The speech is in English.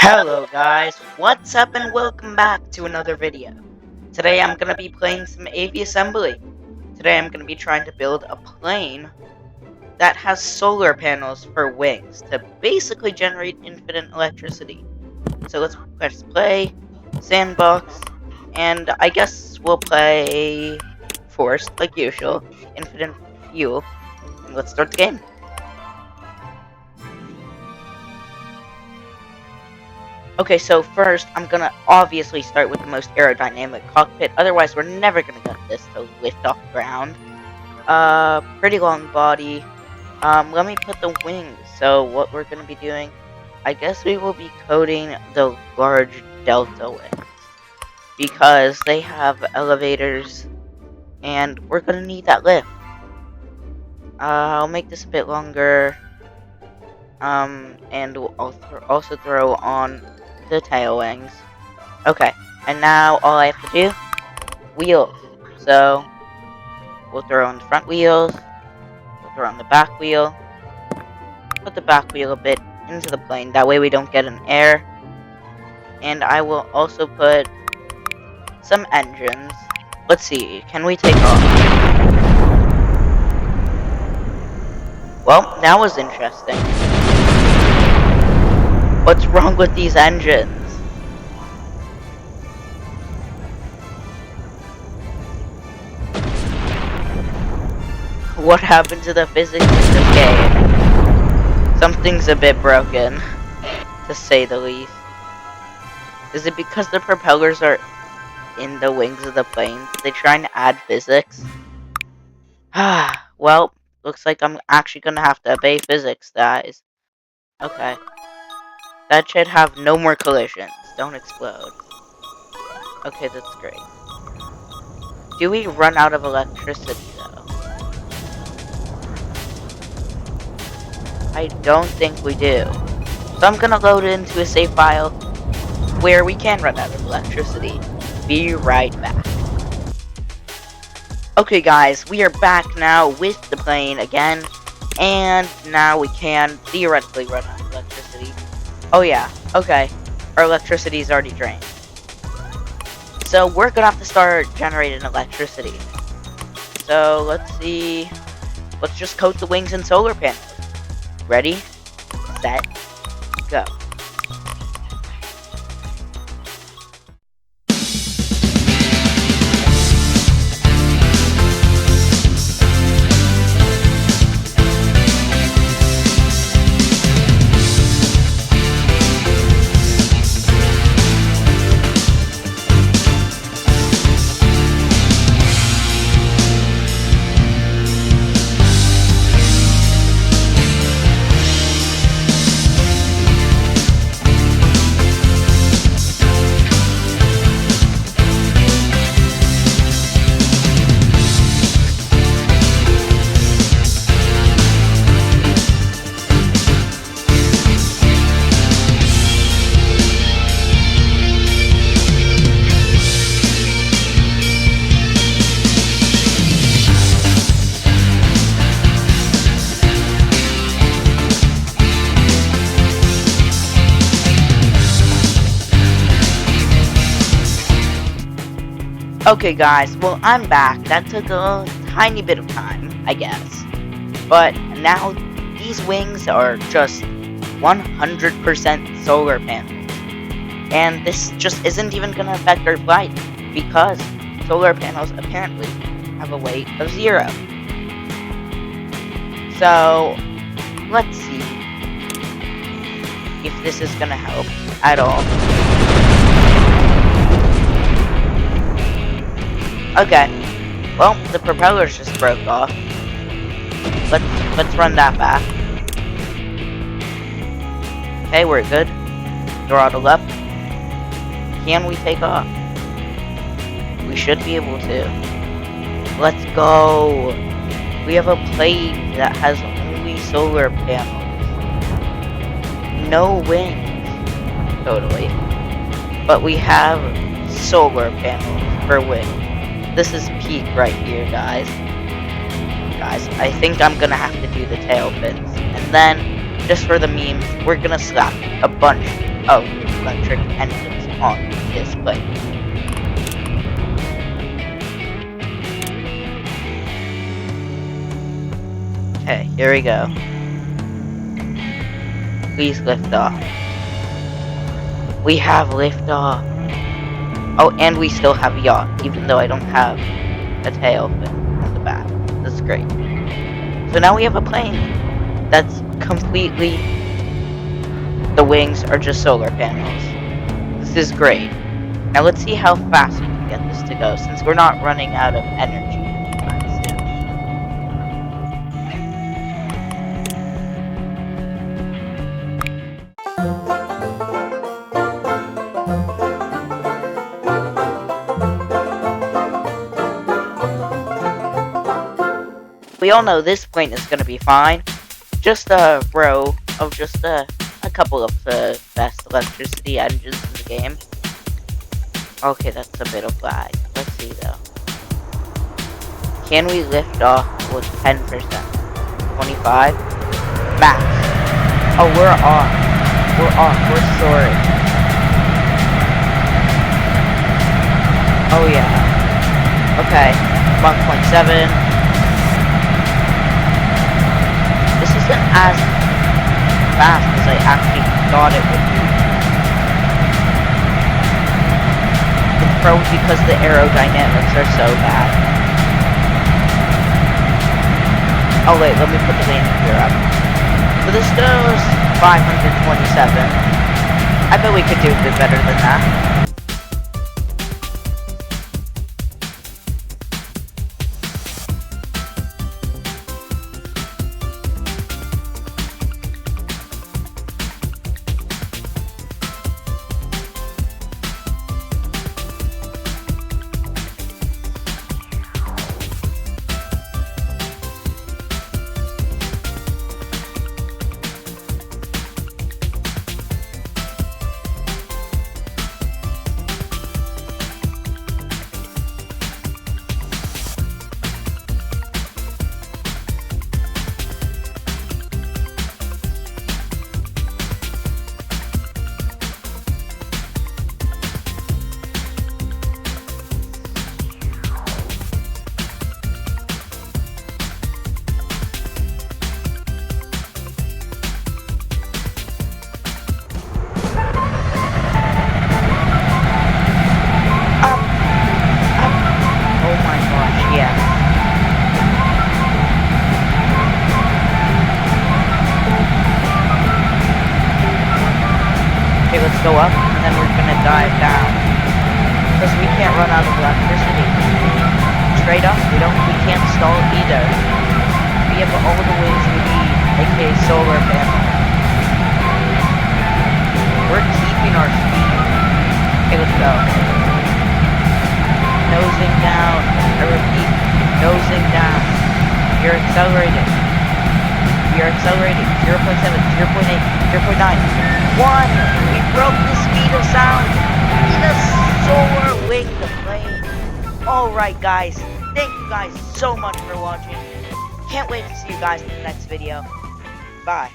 Hello guys, what's up and welcome back to another video. Today I'm going to be playing some Aviassembly. Today I'm going to be trying to build a plane that has solar panels for wings to basically generate infinite electricity. So let's press play, sandbox, and I guess we'll play forced like usual, infinite fuel, and let's start the game. Okay, so first, I'm gonna obviously start with the most aerodynamic cockpit, otherwise we're never gonna get this to lift off the ground. Pretty long body. Let me put the wings. So what we're gonna be doing, I guess we will be coating the large delta wings, because they have elevators, and we're gonna need that lift. I'll make this a bit longer, and I'll also throw on the tail wings. Okay, and now all I have to do, wheels. So we'll throw on the front wheels, we'll throw on the back wheel, put the back wheel a bit into the plane, that way we don't get an air. And I will also put some engines. Let's see, can we take off? Well, that was interesting. What's wrong with these engines? What happened to the physics in this game? Something's a bit broken, to say the least. Is it because the propellers are in the wings of the planes? They trying to add physics? Well, looks like I'm actually gonna have to obey physics, guys. Okay. That should have no more collisions. Don't explode. Okay, that's great. Do we run out of electricity, though? I don't think we do. So I'm gonna load it into a save file where we can run out of electricity. Be right back. Okay guys, we are back now with the plane again, and now we can theoretically run out of electricity. Oh yeah, okay, our electricity is already drained. So we're gonna have to start generating electricity. So let's see, let's just coat the wings in solar panels. Ready, set, go. Okay guys, well I'm back. That took a tiny bit of time, I guess. But now these wings are just 100% solar panels. And this just isn't even going to affect our flight, because solar panels apparently have a weight of 0. So, let's see if this is going to help at all. Okay, well, the propellers just broke off. Let's run that back. Okay, we're good. Throttle up. Can we take off? We should be able to. Let's go. We have a plane that has only solar panels. No wings. Totally. But we have solar panels for wings. This is peak right here, guys. Guys, I think I'm gonna have to do the tail fins. And then, just for the memes, we're gonna slap a bunch Oh, electric engines on this plane. Okay, here we go. Please lift off. We have lift off. Oh, and we still have a yacht, even though I don't have a tail fin on the back. This is great. So now we have a plane that's completely... The wings are just solar panels. This is great. Now let's see how fast we can get this to go, since we're not running out of energy anytime soon. We all know this plane is going to be fine. Just a row of just a couple of the best electricity engines in the game. Okay, that's a bit of lag. Let's see though. Can we lift off with 10%? 25? Max. Oh, we're off. We're off. We're soaring. Oh yeah. Okay. 1.7. This isn't as fast as I actually thought it would be. It's probably because the aerodynamics are so bad. Oh wait, let me put the landing gear up. So this goes 527. I bet we could do a bit better than that. Let's go up, and then we're gonna dive down. Because we can't run out of electricity. Straight up, we can't stall either. We have all the ways we need, aka solar panel. We're keeping our speed. Okay, let's go. Nosing down. I repeat, nosing down. You're accelerating. We are accelerating. 0.7, 0.8, 0.9. 1! We broke the speed of sound in a solar winged plane. Alright guys, thank you guys so much for watching. Can't wait to see you guys in the next video. Bye.